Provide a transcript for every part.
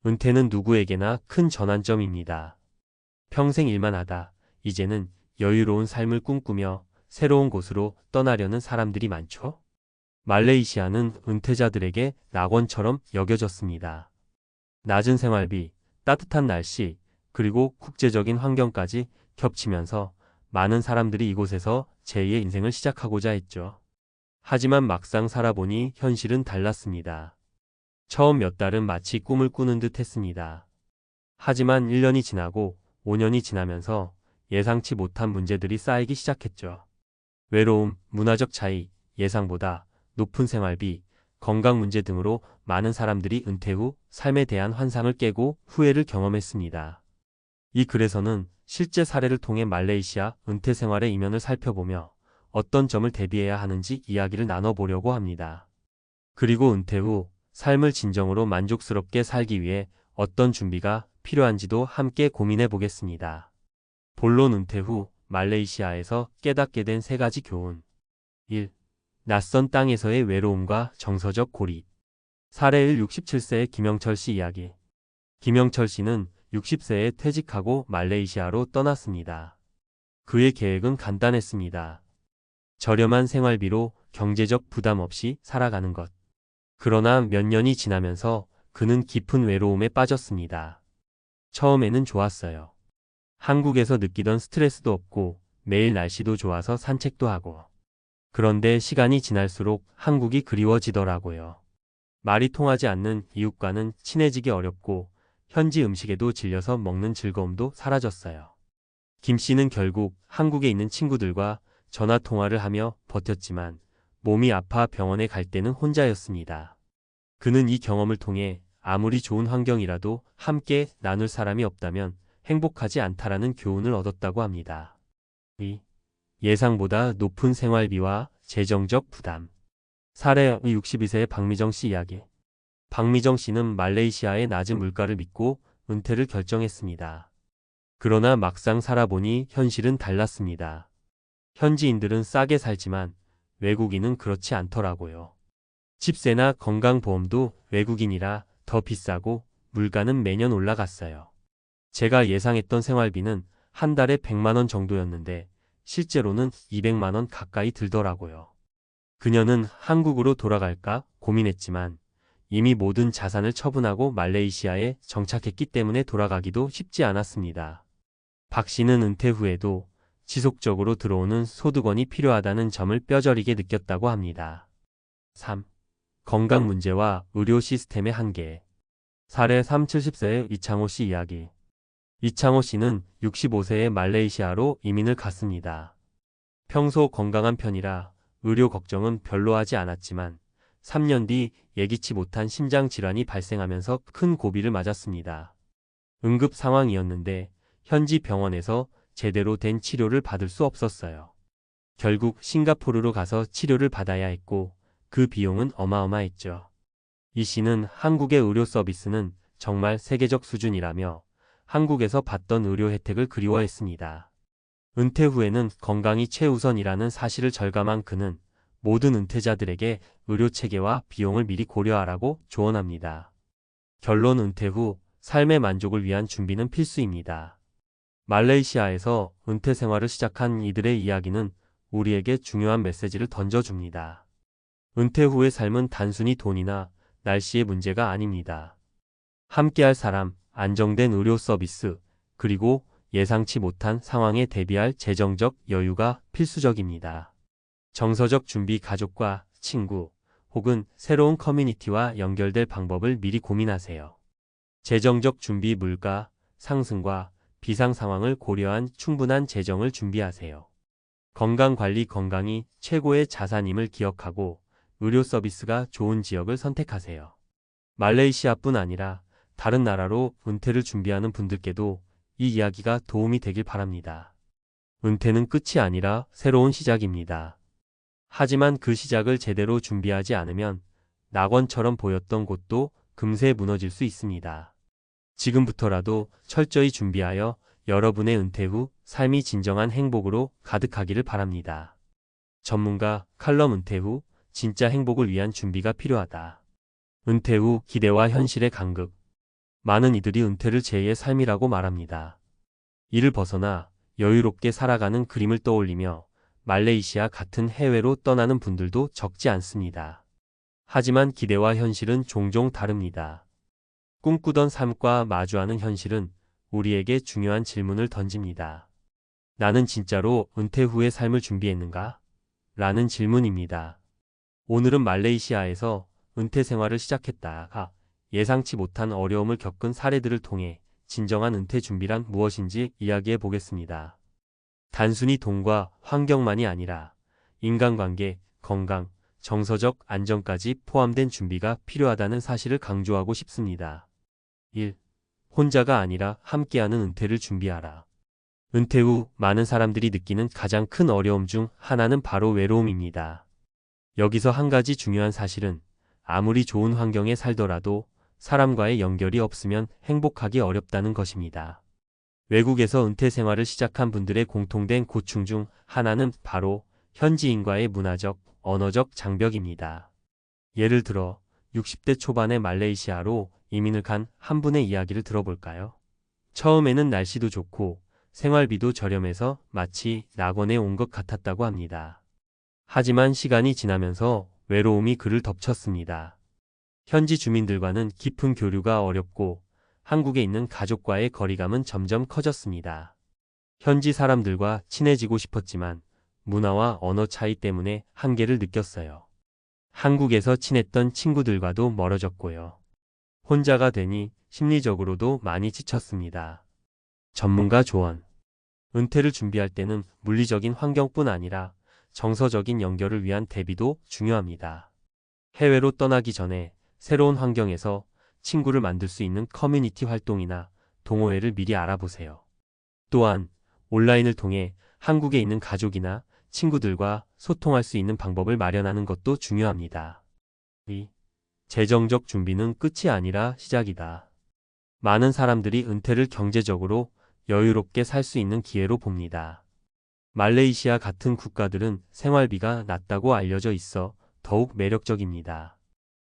은퇴는 누구에게나 큰 전환점입니다. 평생 일만 하다 이제는 여유로운 삶을 꿈꾸며 새로운 곳으로 떠나려는 사람들이 많죠. 말레이시아는 은퇴자들에게 낙원처럼 여겨졌습니다. 낮은 생활비, 따뜻한 날씨, 그리고 국제적인 환경까지 겹치면서 많은 사람들이 이곳에서 제2의 인생을 시작하고자 했죠. 하지만 막상 살아보니 현실은 달랐습니다. 처음 몇 달은 마치 꿈을 꾸는 듯 했습니다. 하지만 1년이 지나고 5년이 지나면서 예상치 못한 문제들이 쌓이기 시작했죠. 외로움, 문화적 차이, 예상보다 높은 생활비, 건강 문제 등으로 많은 사람들이 은퇴 후 삶에 대한 환상을 깨고 후회를 경험했습니다. 이 글에서는 실제 사례를 통해 말레이시아 은퇴 생활의 이면을 살펴보며 어떤 점을 대비해야 하는지 이야기를 나눠보려고 합니다. 그리고 은퇴 후 삶을 진정으로 만족스럽게 살기 위해 어떤 준비가 필요한지도 함께 고민해 보겠습니다. 본론 은퇴 후 말레이시아에서 깨닫게 된 3가지 교훈. 1. 낯선 땅에서의 외로움과 정서적 고립. 사례 1. 67세의 김영철 씨 이야기. 김영철 씨는 60세에 퇴직하고 말레이시아로 떠났습니다. 그의 계획은 간단했습니다. 저렴한 생활비로 경제적 부담 없이 살아가는 것. 그러나 몇 년이 지나면서 그는 깊은 외로움에 빠졌습니다. 처음에는 좋았어요. 한국에서 느끼던 스트레스도 없고 매일 날씨도 좋아서 산책도 하고. 그런데 시간이 지날수록 한국이 그리워지더라고요. 말이 통하지 않는 이웃과는 친해지기 어렵고 현지 음식에도 질려서 먹는 즐거움도 사라졌어요. 김 씨는 결국 한국에 있는 친구들과 전화 통화를 하며 버텼지만 몸이 아파 병원에 갈 때는 혼자였습니다. 그는 이 경험을 통해 아무리 좋은 환경이라도 함께 나눌 사람이 없다면 행복하지 않다라는 교훈을 얻었다고 합니다. 2. 예상보다 높은 생활비와 재정적 부담. 사례 62세의 박미정 씨 이야기. 박미정 씨는 말레이시아의 낮은 물가를 믿고 은퇴를 결정했습니다. 그러나 막상 살아보니 현실은 달랐습니다. 현지인들은 싸게 살지만 외국인은 그렇지 않더라고요. 집세나 건강보험도 외국인이라 더 비싸고 물가는 매년 올라갔어요. 제가 예상했던 생활비는 한 달에 100만 원 정도였는데 실제로는 200만 원 가까이 들더라고요. 그녀는 한국으로 돌아갈까 고민했지만 이미 모든 자산을 처분하고 말레이시아에 정착했기 때문에 돌아가기도 쉽지 않았습니다. 박 씨는 은퇴 후에도 지속적으로 들어오는 소득원이 필요하다는 점을 뼈저리게 느꼈다고 합니다. 3. 건강 문제와 의료 시스템의 한계. 사례 3. 70세의 이창호 씨 이야기. 이창호 씨는 65세에 말레이시아로 이민을 갔습니다. 평소 건강한 편이라 의료 걱정은 별로 하지 않았지만 3년 뒤 예기치 못한 심장 질환이 발생하면서 큰 고비를 맞았습니다. 응급 상황이었는데 현지 병원에서 제대로 된 치료를 받을 수 없었어요. 결국 싱가포르로 가서 치료를 받아야 했고 그 비용은 어마어마했죠. 이 씨는 한국의 의료 서비스는 정말 세계적 수준이라며 한국에서 받던 의료 혜택을 그리워했습니다. 은퇴 후에는 건강이 최우선이라는 사실을 절감한 그는 모든 은퇴자들에게 의료 체계와 비용을 미리 고려하라고 조언합니다. 결론 은퇴 후 삶의 만족을 위한 준비는 필수입니다. 말레이시아에서 은퇴 생활을 시작한 이들의 이야기는 우리에게 중요한 메시지를 던져줍니다. 은퇴 후의 삶은 단순히 돈이나 날씨의 문제가 아닙니다. 함께할 사람, 안정된 의료 서비스, 그리고 예상치 못한 상황에 대비할 재정적 여유가 필수적입니다. 정서적 준비 가족과 친구 혹은 새로운 커뮤니티와 연결될 방법을 미리 고민하세요. 재정적 준비 물가 상승과 비상 상황을 고려한 충분한 재정을 준비하세요. 건강관리 건강이 최고의 자산임을 기억하고 의료 서비스가 좋은 지역을 선택하세요. 말레이시아뿐 아니라 다른 나라로 은퇴를 준비하는 분들께도 이 이야기가 도움이 되길 바랍니다. 은퇴는 끝이 아니라 새로운 시작입니다. 하지만 그 시작을 제대로 준비하지 않으면 낙원처럼 보였던 곳도 금세 무너질 수 있습니다. 지금부터라도 철저히 준비하여 여러분의 은퇴 후 삶이 진정한 행복으로 가득하기를 바랍니다. 전문가 칼럼 은퇴 후 진짜 행복을 위한 준비가 필요하다. 은퇴 후 기대와 현실의 간극. 많은 이들이 은퇴를 제2의 삶이라고 말합니다. 이를 벗어나 여유롭게 살아가는 그림을 떠올리며 말레이시아 같은 해외로 떠나는 분들도 적지 않습니다. 하지만 기대와 현실은 종종 다릅니다. 꿈꾸던 삶과 마주하는 현실은 우리에게 중요한 질문을 던집니다. 나는 진짜로 은퇴 후의 삶을 준비했는가? 라는 질문입니다. 오늘은 말레이시아에서 은퇴 생활을 시작했다가 예상치 못한 어려움을 겪은 사례들을 통해 진정한 은퇴 준비란 무엇인지 이야기해 보겠습니다. 단순히 돈과 환경만이 아니라 인간관계, 건강, 정서적 안정까지 포함된 준비가 필요하다는 사실을 강조하고 싶습니다. 1. 혼자가 아니라 함께하는 은퇴를 준비하라. 은퇴 후 많은 사람들이 느끼는 가장 큰 어려움 중 하나는 바로 외로움입니다. 여기서 한 가지 중요한 사실은 아무리 좋은 환경에 살더라도 사람과의 연결이 없으면 행복하기 어렵다는 것입니다. 외국에서 은퇴 생활을 시작한 분들의 공통된 고충 중 하나는 바로 현지인과의 문화적, 언어적 장벽입니다. 예를 들어 60대 초반의 말레이시아로 이민을 간 한 분의 이야기를 들어볼까요? 처음에는 날씨도 좋고 생활비도 저렴해서 마치 낙원에 온 것 같았다고 합니다. 하지만 시간이 지나면서 외로움이 그를 덮쳤습니다. 현지 주민들과는 깊은 교류가 어렵고 한국에 있는 가족과의 거리감은 점점 커졌습니다. 현지 사람들과 친해지고 싶었지만 문화와 언어 차이 때문에 한계를 느꼈어요. 한국에서 친했던 친구들과도 멀어졌고요. 혼자가 되니 심리적으로도 많이 지쳤습니다. 전문가 조언. 은퇴를 준비할 때는 물리적인 환경뿐 아니라 정서적인 연결을 위한 대비도 중요합니다. 해외로 떠나기 전에 새로운 환경에서 친구를 만들 수 있는 커뮤니티 활동이나 동호회를 미리 알아보세요. 또한 온라인을 통해 한국에 있는 가족이나 친구들과 소통할 수 있는 방법을 마련하는 것도 중요합니다. 2. 재정적 준비는 끝이 아니라 시작이다. 많은 사람들이 은퇴를 경제적으로 여유롭게 살 수 있는 기회로 봅니다. 말레이시아 같은 국가들은 생활비가 낮다고 알려져 있어 더욱 매력적입니다.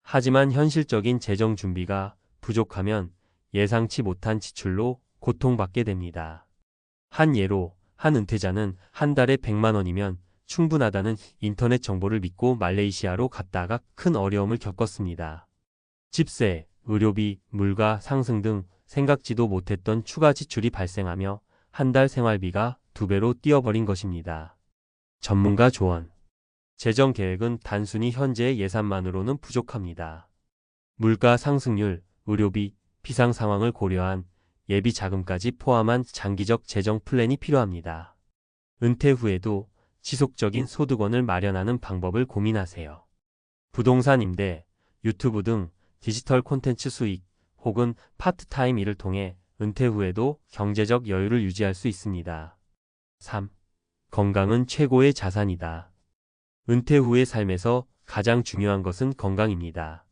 하지만 현실적인 재정 준비가 부족하면 예상치 못한 지출로 고통받게 됩니다. 한 예로 한 은퇴자는 한 달에 100만 원이면 충분하다는 인터넷 정보를 믿고 말레이시아로 갔다가 큰 어려움을 겪었습니다. 집세, 의료비, 물가 상승 등 생각지도 못했던 추가 지출이 발생하며 한 달 생활비가 2배로 뛰어버린 것입니다. 전문가 조언. 재정 계획은 단순히 현재의 예산만으로는 부족합니다. 물가 상승률, 의료비, 비상 상황을 고려한 예비 자금까지 포함한 장기적 재정 플랜이 필요합니다. 은퇴 후에도 지속적인 소득원을 마련하는 방법을 고민하세요. 부동산 임대, 유튜브 등 디지털 콘텐츠 수익 혹은 파트타임 일을 통해 은퇴 후에도 경제적 여유를 유지할 수 있습니다. 3. 건강은 최고의 자산이다. 은퇴 후의 삶에서 가장 중요한 것은 건강입니다.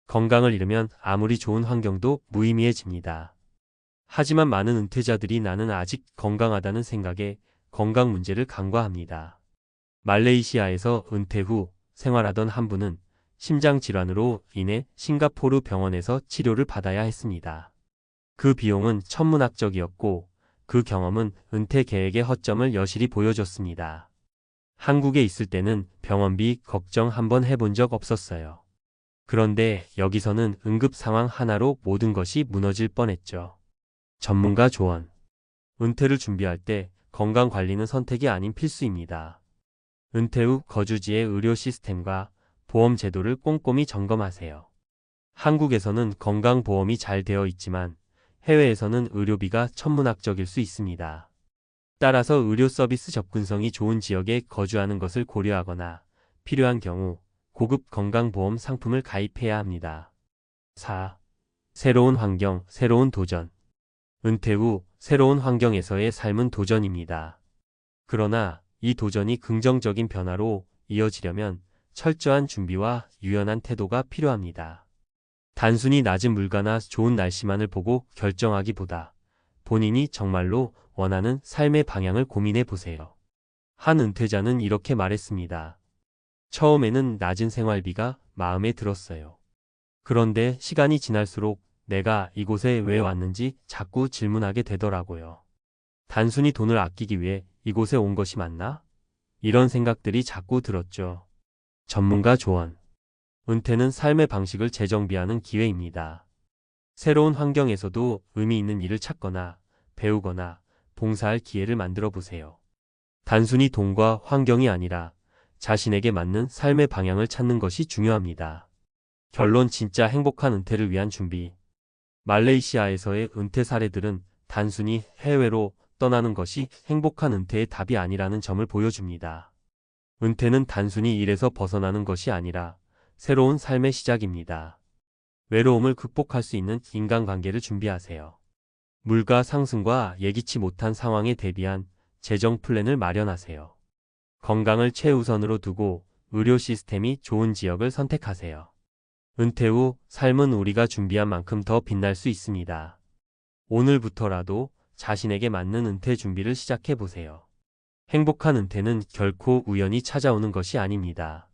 건강을 잃으면 아무리 좋은 환경도 무의미해집니다. 하지만 많은 은퇴자들이 나는 아직 건강하다는 생각에 건강 문제를 간과합니다. 말레이시아에서 은퇴 후 생활하던 한 분은 심장 질환으로 인해 싱가포르 병원에서 치료를 받아야 했습니다. 그 비용은 천문학적이었고 그 경험은 은퇴 계획의 허점을 여실히 보여줬습니다. 한국에 있을 때는 병원비 걱정 한번 해본 적 없었어요. 그런데 여기서는 응급 상황 하나로 모든 것이 무너질 뻔했죠. 전문가 조언. 은퇴를 준비할 때 건강 관리는 선택이 아닌 필수입니다. 은퇴 후 거주지의 의료 시스템과 보험 제도를 꼼꼼히 점검하세요. 한국에서는 건강보험이 잘 되어 있지만 해외에서는 의료비가 천문학적일 수 있습니다. 따라서 의료 서비스 접근성이 좋은 지역에 거주하는 것을 고려하거나 필요한 경우 고급 건강보험 상품을 가입해야 합니다. 4. 새로운 환경, 새로운 도전. 은퇴 후 새로운 환경에서의 삶은 도전입니다. 그러나 이 도전이 긍정적인 변화로 이어지려면 철저한 준비와 유연한 태도가 필요합니다. 단순히 낮은 물가나 좋은 날씨만을 보고 결정하기보다 본인이 정말로 원하는 삶의 방향을 고민해 보세요. 한 은퇴자는 이렇게 말했습니다. 처음에는 낮은 생활비가 마음에 들었어요. 그런데 시간이 지날수록 내가 이곳에 왜 왔는지 자꾸 질문하게 되더라고요. 단순히 돈을 아끼기 위해 이곳에 온 것이 맞나? 이런 생각들이 자꾸 들었죠. 전문가 조언. 은퇴는 삶의 방식을 재정비하는 기회입니다. 새로운 환경에서도 의미 있는 일을 찾거나 배우거나 봉사할 기회를 만들어 보세요. 단순히 돈과 환경이 아니라 자신에게 맞는 삶의 방향을 찾는 것이 중요합니다. 결론 진짜 행복한 은퇴를 위한 준비. 말레이시아에서의 은퇴 사례들은 단순히 해외로 떠나는 것이 행복한 은퇴의 답이 아니라는 점을 보여줍니다. 은퇴는 단순히 일에서 벗어나는 것이 아니라 새로운 삶의 시작입니다. 외로움을 극복할 수 있는 인간관계를 준비하세요. 물가 상승과 예기치 못한 상황에 대비한 재정 플랜을 마련하세요. 건강을 최우선으로 두고 의료 시스템이 좋은 지역을 선택하세요. 은퇴 후 삶은 우리가 준비한 만큼 더 빛날 수 있습니다. 오늘부터라도 자신에게 맞는 은퇴 준비를 시작해 보세요. 행복한 은퇴는 결코 우연히 찾아오는 것이 아닙니다.